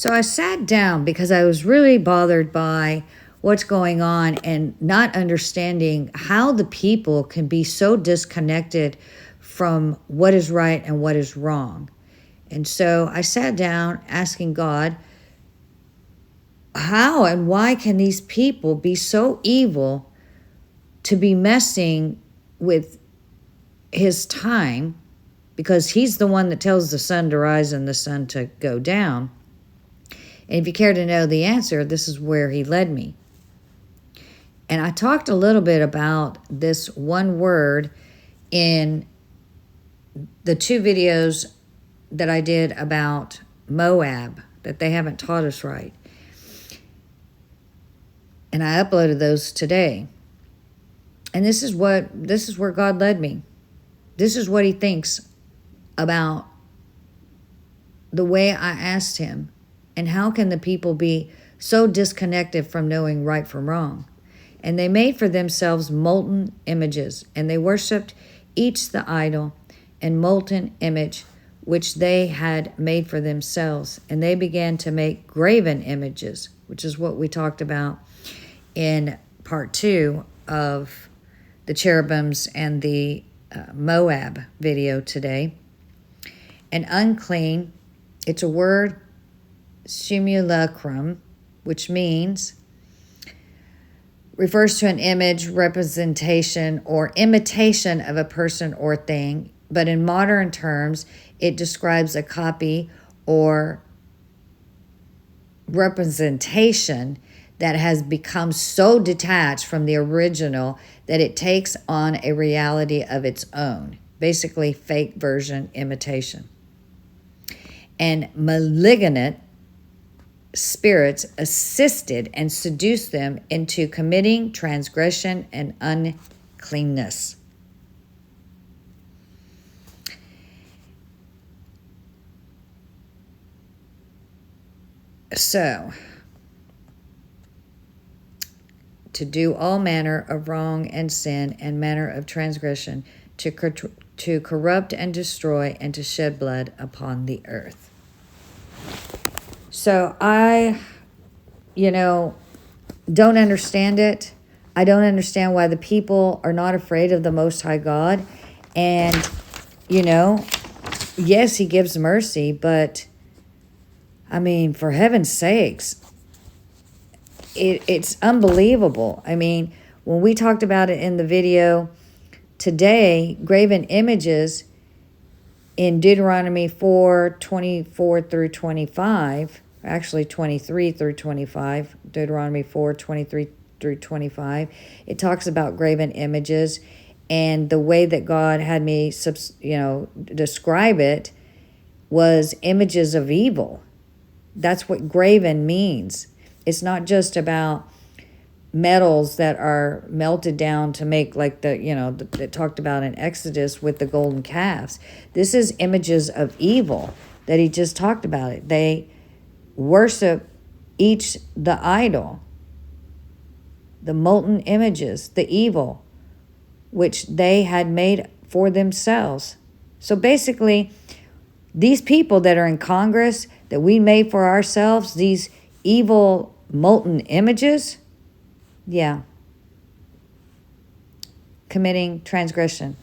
So I sat down because I was really bothered by what's going on and not understanding how the people can be so disconnected from what is right and what is wrong. And so I sat down asking God, how and why can these people be so evil to be messing with his time, because he's the one that tells the sun to rise and the sun to go down. And if you care to know the answer, this is where he led me. And I talked a little bit about this one word in the 2 videos that I did about Moab, that they haven't taught us right. And I uploaded those today. And this is where God led me. This is what he thinks about the way I asked him. And how can the people be so disconnected from knowing right from wrong? And they made for themselves molten images, and they worshipped each the idol and molten image which they had made for themselves. And they began to make graven images, which is what we talked about in part 2 of the cherubims and the Moab video today. And unclean, it's a word, simulacrum, which refers to an image, representation, or imitation of a person or thing, but in modern terms, it describes a copy or representation that has become so detached from the original that it takes on a reality of its own. Basically, fake version imitation. And malignant spirits assisted and seduced them into committing transgression and uncleanness. So, to do all manner of wrong and sin and manner of transgression, to corrupt and destroy, and to shed blood upon the earth. So I, don't understand it. I don't understand why the people are not afraid of the Most High God. And, yes, he gives mercy, but, for heaven's sakes, it's unbelievable. When we talked about it in the video today, graven images in Deuteronomy 4:24 through 25, actually 23 through 25, Deuteronomy 4:23 through 25, it talks about graven images, and the way that God had me, describe it was images of evil. That's what graven means. It's not just about metals that are melted down to make like that talked about in Exodus with the golden calves. This is images of evil that he just talked about it. They worship each the idol, the molten images, the evil, which they had made for themselves. So basically, these people that are in Congress that we made for ourselves, these evil molten images, committing transgression